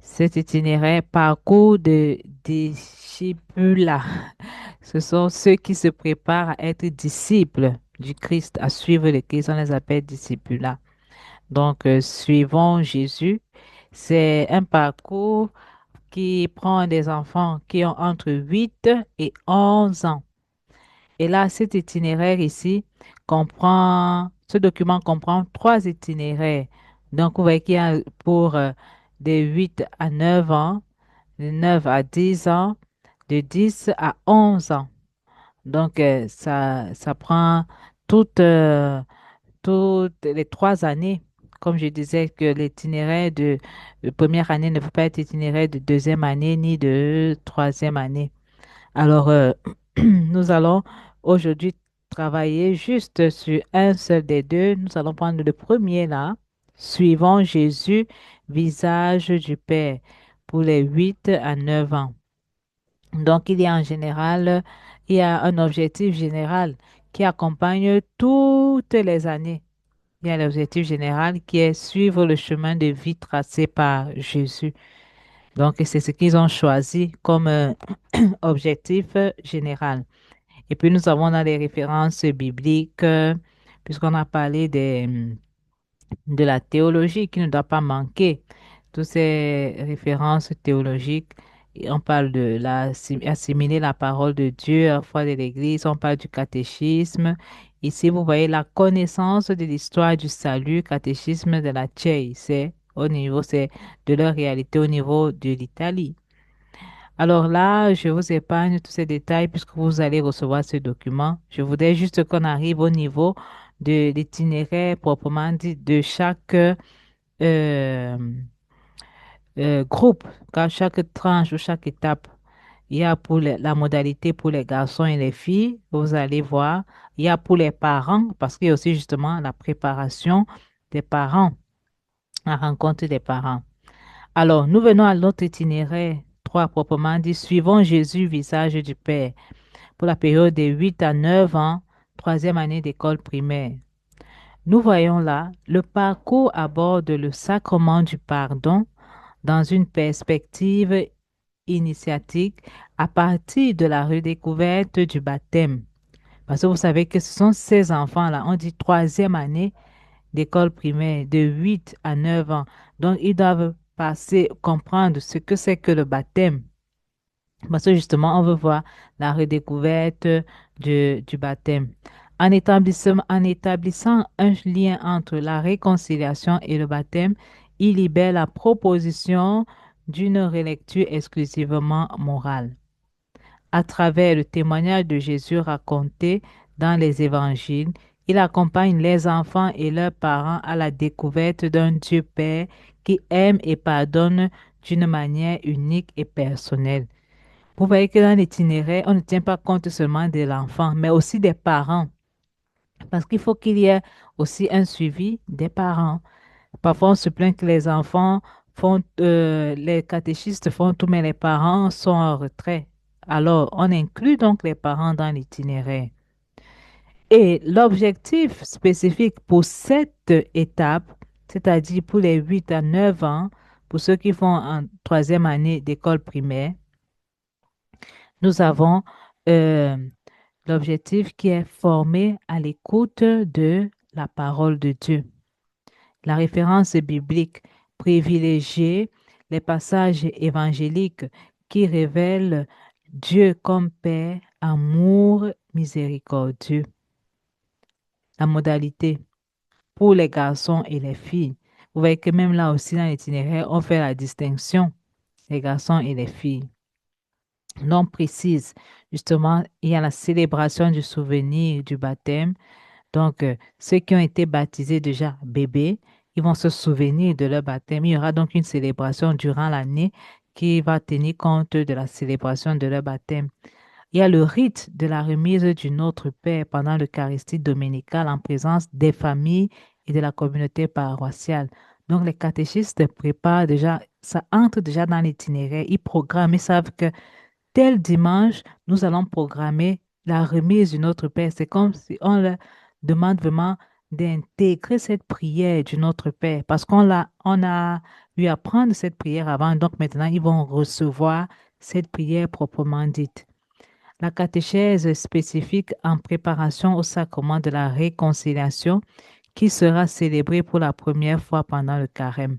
Cet itinéraire parcours de disciples, ce sont ceux qui se préparent à être disciples du Christ, à suivre le Christ, on les appelle disciples. Donc, suivons Jésus. C'est un parcours qui prend des enfants qui ont entre 8 et 11 ans. Et là, cet itinéraire ici ce document comprend trois itinéraires. Donc, vous voyez qu'il y a pour de 8 à 9 ans, de 9 à 10 ans, de 10 à 11 ans. Donc, ça prend toutes, toutes les 3 années. Comme je disais que l'itinéraire de première année ne peut pas être itinéraire de deuxième année ni de troisième année. Alors, nous allons aujourd'hui travailler juste sur un seul des deux. Nous allons prendre le premier là, suivant Jésus, visage du Père, pour les 8 à 9 ans. Donc, il y a en général, il y a un objectif général qui accompagne toutes les années. Il y a l'objectif général qui est suivre le chemin de vie tracé par Jésus. Donc, c'est ce qu'ils ont choisi comme objectif général. Et puis, nous avons dans les références bibliques, puisqu'on a parlé de la théologie qui ne doit pas manquer. Toutes ces références théologiques, et on parle de assimiler la parole de Dieu, la foi de l'Église, on parle du catéchisme. Ici, vous voyez la connaissance de l'histoire du salut, catéchisme de la Tchéie, c'est de leur réalité au niveau de l'Italie. Alors là, je vous épargne tous ces détails puisque vous allez recevoir ce document. Je voudrais juste qu'on arrive au niveau de l'itinéraire proprement dit de chaque groupe, car chaque tranche ou chaque étape, il y a pour la modalité pour les garçons et les filles, vous allez voir. Il y a pour les parents, parce qu'il y a aussi justement la préparation des parents, la rencontre des parents. Alors, nous venons à notre itinéraire 3 proprement dit, suivons Jésus, visage du Père, pour la période de 8 à 9 ans, troisième année d'école primaire. Nous voyons là, le parcours aborde le sacrement du pardon dans une perspective initiatique à partir de la redécouverte du baptême. Parce que vous savez que ce sont ces enfants-là, on dit troisième année d'école primaire, de 8 à 9 ans. Donc, ils doivent comprendre ce que c'est que le baptême. Parce que justement, on veut voir la redécouverte du baptême. En établissant un lien entre la réconciliation et le baptême, il libère la proposition d'une relecture exclusivement morale. À travers le témoignage de Jésus raconté dans les évangiles, il accompagne les enfants et leurs parents à la découverte d'un Dieu Père qui aime et pardonne d'une manière unique et personnelle. Vous voyez que dans l'itinéraire, on ne tient pas compte seulement de l'enfant, mais aussi des parents, parce qu'il faut qu'il y ait aussi un suivi des parents. Parfois, on se plaint que les enfants les catéchistes font tout, mais les parents sont en retrait. Alors, on inclut donc les parents dans l'itinéraire. Et l'objectif spécifique pour cette étape, c'est-à-dire pour les 8 à 9 ans, pour ceux qui font en troisième année d'école primaire, nous avons euh, l'objectif qui est formé à l'écoute de la parole de Dieu. La référence biblique privilégiée, les passages évangéliques qui révèlent Dieu comme Père, amour, miséricordieux. La modalité pour les garçons et les filles. Vous voyez que même là aussi dans l'itinéraire, on fait la distinction, les garçons et les filles. Non précise, justement, il y a la célébration du souvenir du baptême. Donc, ceux qui ont été baptisés déjà bébés, ils vont se souvenir de leur baptême. Il y aura donc une célébration durant l'année qui va tenir compte de la célébration de leur baptême. Il y a le rite de la remise du Notre Père pendant l'Eucharistie dominicale en présence des familles et de la communauté paroissiale. Donc, les catéchistes préparent déjà, ça entre déjà dans l'itinéraire. Ils programment, ils savent que tel dimanche, nous allons programmer la remise du Notre Père. C'est comme si on leur demande vraiment d'intégrer cette prière du Notre Père parce on a eu à prendre cette prière avant. Donc, maintenant, ils vont recevoir cette prière proprement dite. La catéchèse spécifique en préparation au sacrement de la réconciliation qui sera célébré pour la première fois pendant le carême.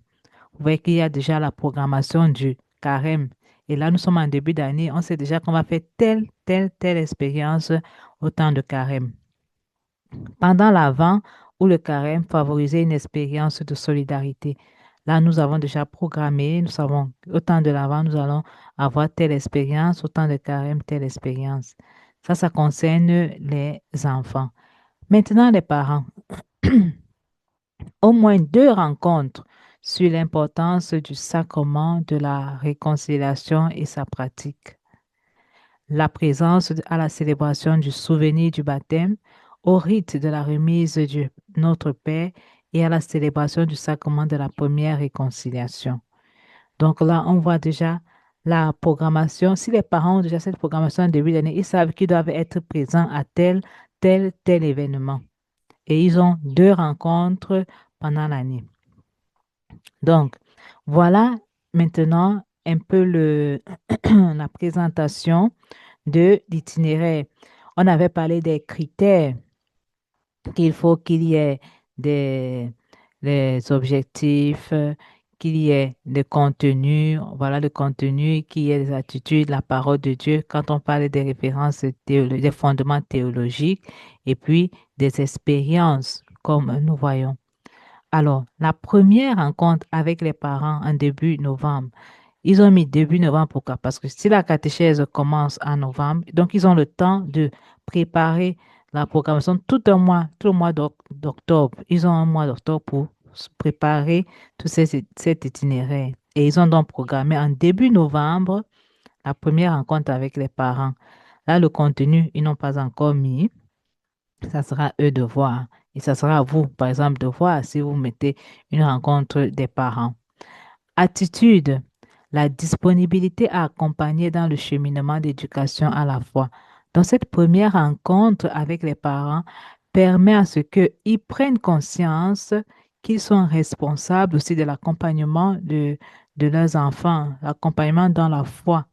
Vous voyez qu'il y a déjà la programmation du carême. Et là, nous sommes en début d'année. On sait déjà qu'on va faire telle expérience au temps de carême. Pendant l'Avent ou le carême, favoriser une expérience de solidarité. Là, nous avons déjà programmé, nous savons au temps de l'Avent, nous allons avoir telle expérience, au temps de carême, telle expérience. Ça concerne les enfants. Maintenant, les parents. Au moins deux rencontres sur l'importance du sacrement de la réconciliation et sa pratique. La présence à la célébration du souvenir du baptême, au rite de la remise du Notre Père et à la célébration du sacrement de la première réconciliation. Donc là, on voit déjà la programmation. Si les parents ont déjà cette programmation en début d'année, ils savent qu'ils doivent être présents à tel événement. Et ils ont deux rencontres pendant l'année. Donc, voilà maintenant un peu la présentation de l'itinéraire. On avait parlé des critères qu'il faut qu'il y ait des objectifs, qu'il y ait des contenus, voilà le contenu, qu'il y ait des attitudes, la parole de Dieu, quand on parle des références des fondements théologiques et puis des expériences, comme nous voyons. Alors, la première rencontre avec les parents en début novembre, ils ont mis début novembre, pourquoi? Parce que si la catéchèse commence en novembre, donc ils ont le temps de préparer la programmation tout le mois d'octobre. Ils ont un mois d'octobre pour préparer tout cet itinéraire. Et ils ont donc programmé en début novembre la première rencontre avec les parents. Là, le contenu, ils n'ont pas encore mis. Ça sera à eux de voir. Et ça sera à vous, par exemple, de voir si vous mettez une rencontre des parents. Attitude, la disponibilité à accompagner dans le cheminement d'éducation à la foi. Dans cette première rencontre avec les parents, permet à ce qu'ils prennent conscience qu'ils sont responsables aussi de l'accompagnement de leurs enfants, l'accompagnement dans la foi.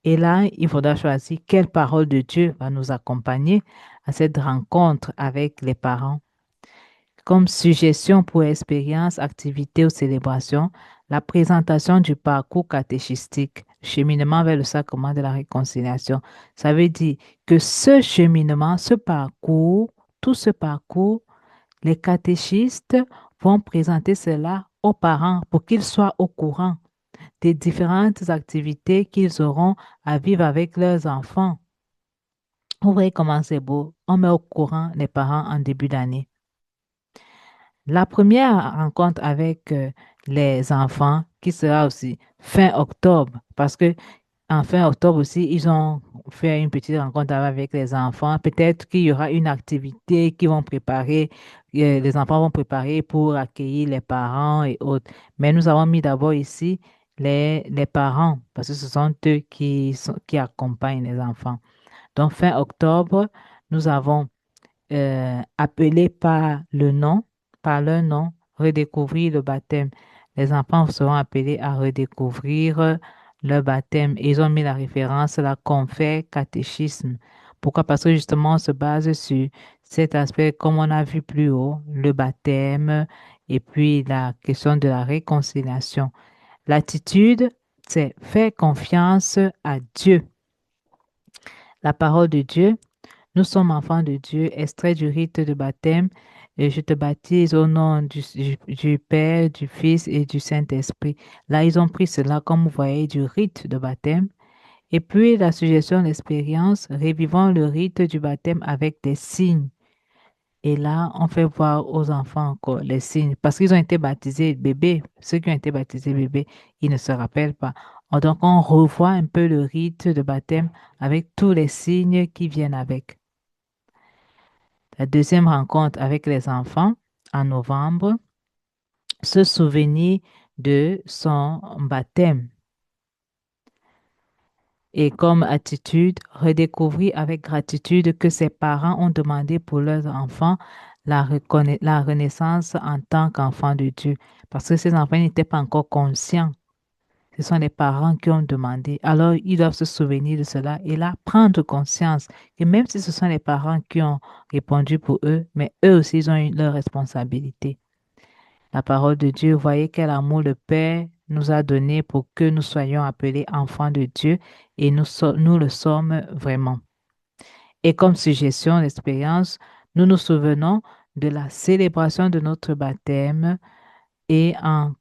Et là, il faudra choisir quelle parole de Dieu va nous accompagner à cette rencontre avec les parents. Comme suggestion pour expérience, activité ou célébration, la présentation du parcours catéchistique, cheminement vers le sacrement de la réconciliation. Ça veut dire que ce cheminement, ce parcours, tout ce parcours, les catéchistes vont présenter cela aux parents pour qu'ils soient au courant des différentes activités qu'ils auront à vivre avec leurs enfants. Vous voyez comment c'est beau. On met au courant les parents en début d'année. La première rencontre avec les enfants, qui sera aussi fin octobre, parce que en fin octobre aussi, ils ont fait une petite rencontre avec les enfants. Peut-être qu'il y aura une activité qu'ils vont préparer, les enfants vont préparer pour accueillir les parents et autres. Mais nous avons mis d'abord ici les parents, parce que ce sont eux qui accompagnent les enfants. Donc, fin octobre, nous avons appelés par leur nom, redécouvrir le baptême. Les enfants seront appelés à redécouvrir leur baptême. Ils ont mis la référence, la confère, catéchisme. Pourquoi? Parce que justement, on se base sur cet aspect, comme on a vu plus haut, le baptême et puis la question de la réconciliation. L'attitude, c'est faire confiance à Dieu. La parole de Dieu, nous sommes enfants de Dieu, extrait du rite de baptême. Et je te baptise au nom du Père, du Fils et du Saint-Esprit. Là, ils ont pris cela, comme vous voyez, du rite de baptême. Et puis, la suggestion d'expérience, révivons le rite du baptême avec des signes. Et là, on fait voir aux enfants encore les signes, parce qu'ils ont été baptisés bébés. Ceux qui ont été baptisés bébés, ils ne se rappellent pas. Donc, on revoit un peu le rite de baptême avec tous les signes qui viennent avec. La deuxième rencontre avec les enfants en novembre, se souvenir de son baptême. Et comme attitude, redécouvrir avec gratitude que ses parents ont demandé pour leurs enfants la renaissance en tant qu'enfants de Dieu. Parce que ces enfants n'étaient pas encore conscients. Ce sont les parents qui ont demandé. Alors, ils doivent se souvenir de cela et là, prendre conscience que même si ce sont les parents qui ont répondu pour eux, mais eux aussi, ils ont eu leur responsabilité. La parole de Dieu, voyez quel amour le Père nous a donné pour que nous soyons appelés enfants de Dieu et nous le sommes vraiment. Et comme suggestion d'expérience, nous nous souvenons de la célébration de notre baptême et en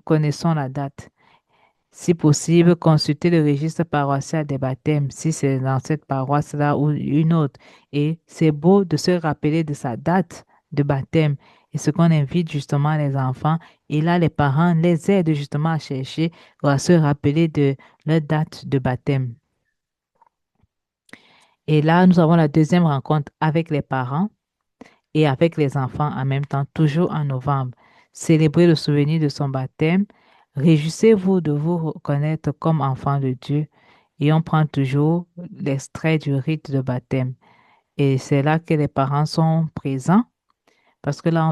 connaissant la date. Si possible, consultez le registre paroissial des baptêmes, si c'est dans cette paroisse-là ou une autre. Et c'est beau de se rappeler de sa date de baptême. Et ce qu'on invite justement les enfants, et là, les parents les aident justement à chercher ou à se rappeler de leur date de baptême. Et là, nous avons la deuxième rencontre avec les parents et avec les enfants en même temps, toujours en novembre. Célébrez le souvenir de son baptême. Réjouissez-vous de vous reconnaître comme enfant de Dieu. Et on prend toujours l'extrait du rite de baptême. Et c'est là que les parents sont présents parce que là,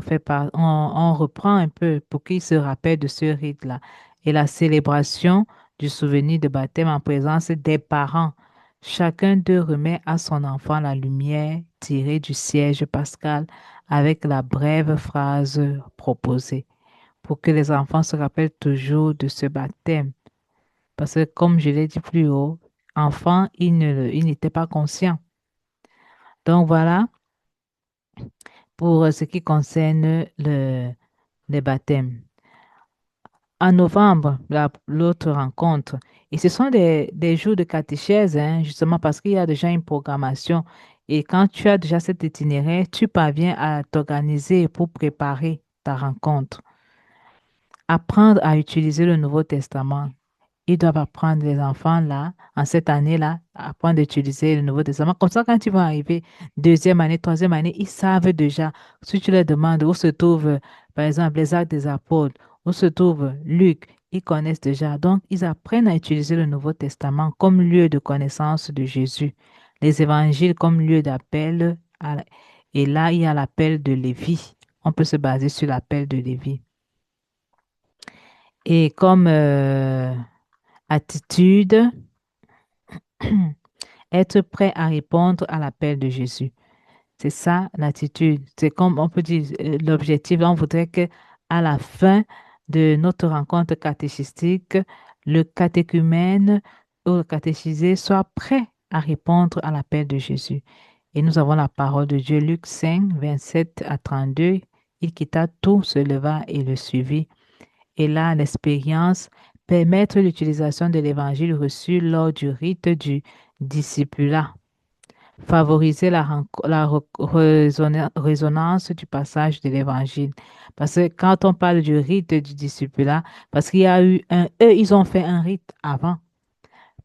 on reprend un peu pour qu'ils se rappellent de ce rite-là. Et la célébration du souvenir de baptême en présence des parents. Chacun d'eux remet à son enfant la lumière tirée du siège pascal avec la brève phrase proposée pour que les enfants se rappellent toujours de ce baptême. Parce que comme je l'ai dit plus haut, enfant, il n'était pas conscient. Donc voilà pour ce qui concerne les baptêmes. En novembre, l'autre rencontre. Et ce sont des jours de catéchèse, hein, justement parce qu'il y a déjà une programmation. Et quand tu as déjà cet itinéraire, tu parviens à t'organiser pour préparer ta rencontre. Apprendre à utiliser le Nouveau Testament. Ils doivent apprendre, les enfants, là, en cette année-là, apprendre à utiliser le Nouveau Testament. Comme ça, quand ils vont arriver deuxième année, troisième année, ils savent déjà, si tu leur demandes où se trouve, par exemple, les actes des apôtres, où se trouve Luc, ils connaissent déjà. Donc, ils apprennent à utiliser le Nouveau Testament comme lieu de connaissance de Jésus. Les évangiles comme lieu d'appel. Et là, il y a l'appel de Lévi. On peut se baser sur l'appel de Lévi. Et comme attitude, être prêt à répondre à l'appel de Jésus. C'est ça l'attitude. C'est comme on peut dire l'objectif. On voudrait que à la fin de notre rencontre catéchistique, le catéchumène ou le catéchisé soit prêt à répondre à l'appel de Jésus. Et nous avons la parole de Dieu, Luc 5, 27 à 32. Il quitta tout, se leva et le suivit. Et là, l'expérience, permettre l'utilisation de l'évangile reçu lors du rite du discipulat, favoriser la résonance du passage de l'évangile. Parce que quand on parle du rite du discipulat, parce qu'il y a eu eux, ils ont fait un rite avant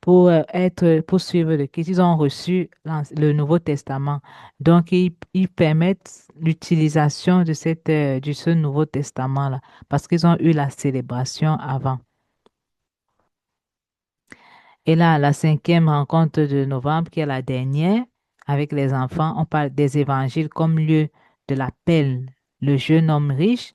pour suivre le Christ. Ils ont reçu le Nouveau Testament. Donc, ils permettent l'utilisation de ce Nouveau Testament-là parce qu'ils ont eu la célébration avant. Et là, la cinquième rencontre de novembre, qui est la dernière, avec les enfants, on parle des évangiles comme lieu de l'appel. Le jeune homme riche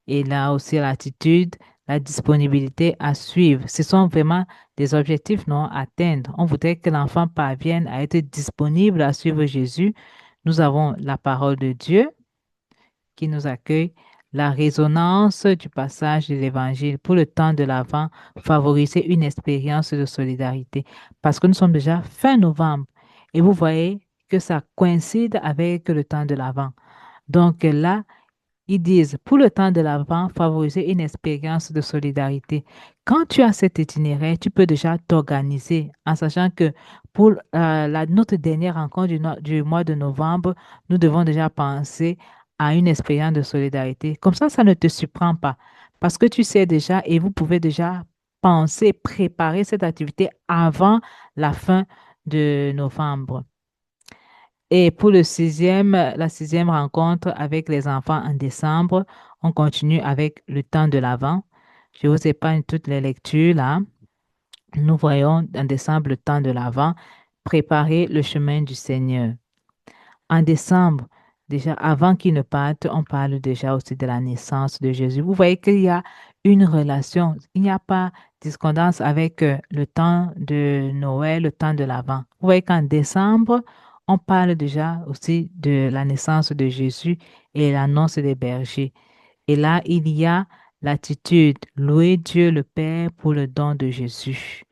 et là aussi l'attitude, la disponibilité à suivre. Ce sont vraiment des objectifs non à atteindre. On voudrait que l'enfant parvienne à être disponible à suivre Jésus. Nous avons la parole de Dieu qui nous accueille, la résonance du passage de l'Évangile pour le temps de l'Avent, favoriser une expérience de solidarité. Parce que nous sommes déjà fin novembre et vous voyez que ça coïncide avec le temps de l'Avent. Donc là, ils disent, pour le temps de l'Avent, favoriser une expérience de solidarité. Quand tu as cet itinéraire, tu peux déjà t'organiser en sachant que pour notre dernière rencontre du mois de novembre, nous devons déjà penser à une expérience de solidarité. Comme ça ne te surprend pas parce que tu sais déjà et vous pouvez déjà penser, préparer cette activité avant la fin de novembre. Et pour la sixième rencontre avec les enfants en décembre, on continue avec le temps de l'Avent. Je vous épargne toutes les lectures là. Nous voyons en décembre le temps de l'Avent, préparer le chemin du Seigneur. En décembre, déjà avant qu'il ne parte, on parle déjà aussi de la naissance de Jésus. Vous voyez qu'il y a une relation, il n'y a pas discordance avec le temps de Noël, le temps de l'Avent. Vous voyez qu'en décembre, on parle déjà aussi de la naissance de Jésus et l'annonce des bergers. Et là, il y a l'attitude, louer Dieu le Père pour le don de Jésus,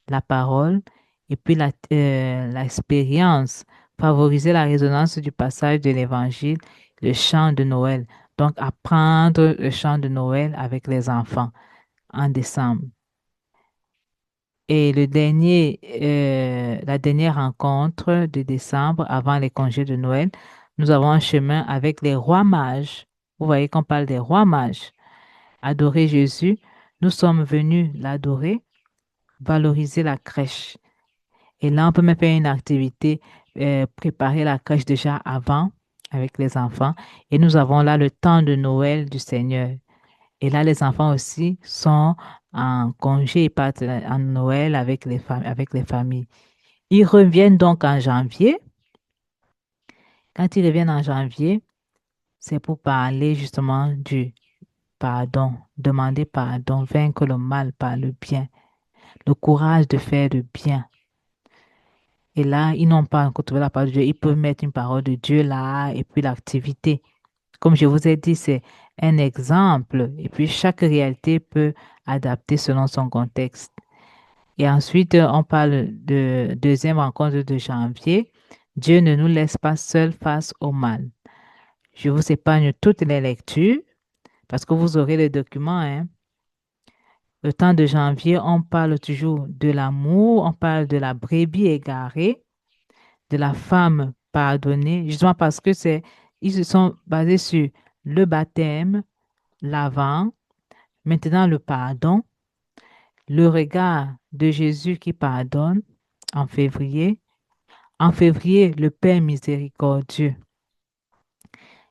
la parole et puis l'expérience, favoriser la résonance du passage de l'Évangile, le chant de Noël. Donc, apprendre le chant de Noël avec les enfants en décembre. Et la dernière rencontre de décembre avant les congés de Noël, nous avons un chemin avec les rois mages. Vous voyez qu'on parle des rois mages. Adorer Jésus, nous sommes venus l'adorer, valoriser la crèche. Et là, on peut même faire une activité, préparer la crèche déjà avant avec les enfants. Et nous avons là le temps de Noël du Seigneur. Et là, les enfants aussi sont en congé, ils partent en Noël avec les familles. Ils reviennent donc en janvier. Quand ils reviennent en janvier, c'est pour parler justement du pardon, demander pardon, vaincre le mal par le bien, le courage de faire le bien. Et là, ils n'ont pas encore trouvé la parole de Dieu. Ils peuvent mettre une parole de Dieu là et puis l'activité. Comme je vous ai dit, c'est un exemple. Et puis chaque réalité peut adapter selon son contexte. Et ensuite, on parle de deuxième rencontre de janvier. Dieu ne nous laisse pas seuls face au mal. Je vous épargne toutes les lectures parce que vous aurez les documents, hein. Le temps de janvier, on parle toujours de l'amour, on parle de la brebis égarée, de la femme pardonnée, justement parce que ils se sont basés sur le baptême, l'avant, maintenant le pardon, le regard de Jésus qui pardonne en février. En février, le Père miséricordieux.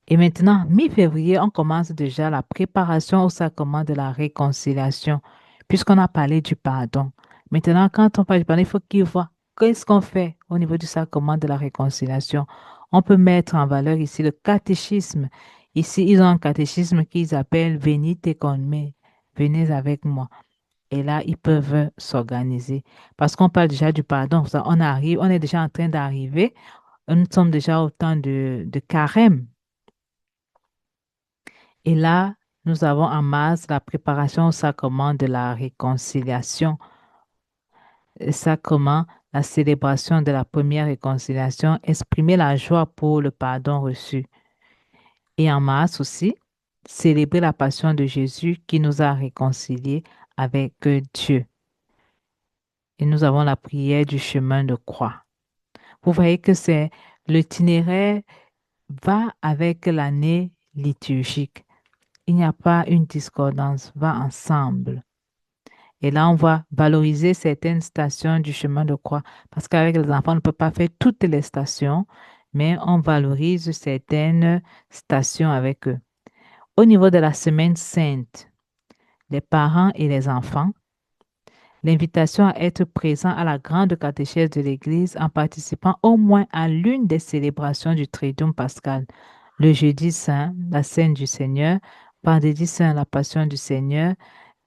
Et maintenant, mi-février, on commence déjà la préparation au sacrement de la réconciliation, puisqu'on a parlé du pardon. Maintenant, quand on parle du pardon, il faut qu'ils voient qu'est-ce qu'on fait au niveau du sacrement de la réconciliation. On peut mettre en valeur ici le catéchisme. Ici, ils ont un catéchisme qu'ils appellent Venite con me, venez avec moi. Et là, ils peuvent s'organiser. Parce qu'on parle déjà du pardon. Ça, on arrive, on est déjà en train d'arriver. Nous sommes déjà au temps de carême. Et là, nous avons en mars la préparation au sacrement de la réconciliation. Le sacrement, la célébration de la première réconciliation, exprimer la joie pour le pardon reçu. Et en mars aussi, célébrer la passion de Jésus qui nous a réconciliés avec Dieu. Et nous avons la prière du chemin de croix. Vous voyez que c'est l'itinéraire va avec l'année liturgique. Il n'y a pas une discordance, va ensemble. Et là, on va valoriser certaines stations du chemin de croix parce qu'avec les enfants, on ne peut pas faire toutes les stations, mais on valorise certaines stations avec eux. Au niveau de la semaine sainte, les parents et les enfants, l'invitation à être présent à la grande catéchèse de l'Église en participant au moins à l'une des célébrations du Triduum pascal. Le jeudi saint, la scène du Seigneur, vendredi saint, la passion du Seigneur,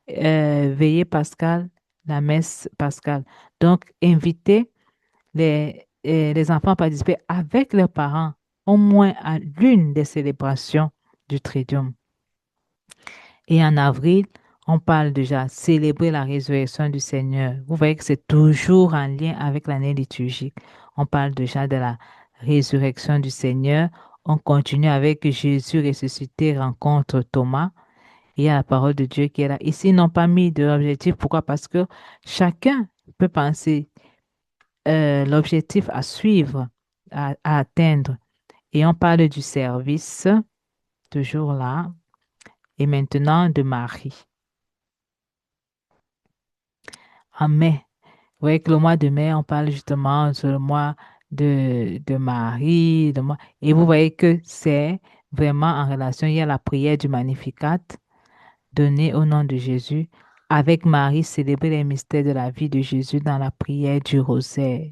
veillée pascale, la messe pascale. Donc, inviter les enfants à participer avec leurs parents au moins à l'une des célébrations du Triduum. Et en avril, on parle déjà célébrer la résurrection du Seigneur. Vous voyez que c'est toujours en lien avec l'année liturgique. On parle déjà de la résurrection du Seigneur. On continue avec Jésus ressuscité rencontre Thomas. Il y a la parole de Dieu qui est là. Ici, ils n'ont pas mis de l'objectif. Pourquoi? Parce que chacun peut penser l'objectif à suivre, à atteindre. Et on parle du service, toujours là. Et maintenant de Marie. En mai. Vous voyez que le mois de mai, on parle justement sur le mois de Marie. Et vous voyez que c'est vraiment en relation. Il y a la prière du Magnificat donnée au nom de Jésus. Avec Marie, célébrer les mystères de la vie de Jésus dans la prière du rosaire.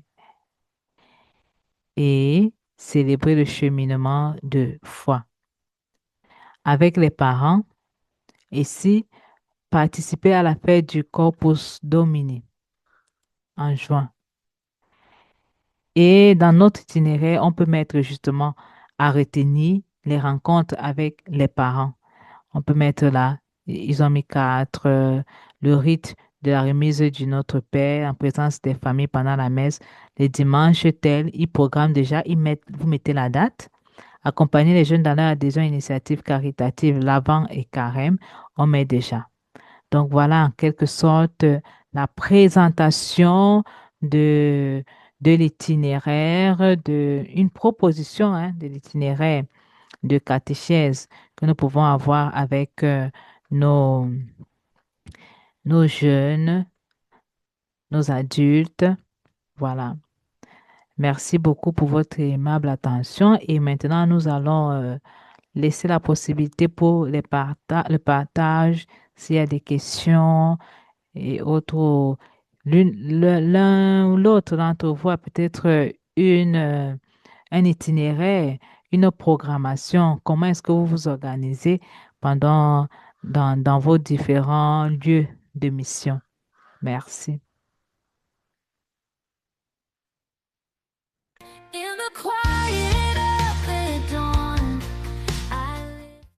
Et célébrer le cheminement de foi. Avec les parents, ici, participer à la fête du Corpus Domini en juin. Et dans notre itinéraire, on peut mettre justement à retenir les rencontres avec les parents. On peut mettre là, ils ont mis quatre, le rite de la remise du Notre Père en présence des familles pendant la messe. Les dimanches tels, ils programment déjà, vous mettez la date. Accompagner les jeunes dans leur adhésion à une initiative caritative, l'avant et carême, on met déjà. Donc voilà en quelque sorte la présentation de, de l'itinéraire, une proposition de l'itinéraire de catéchèse que nous pouvons avoir avec nos, nos jeunes, nos adultes. Voilà. Merci beaucoup pour votre aimable attention et maintenant nous allons laisser la possibilité pour le partage s'il y a des questions et autres. L'un ou l'autre d'entre vous a peut-être un itinéraire, une programmation. Comment est-ce que vous vous organisez dans vos différents lieux de mission? Merci. In the quiet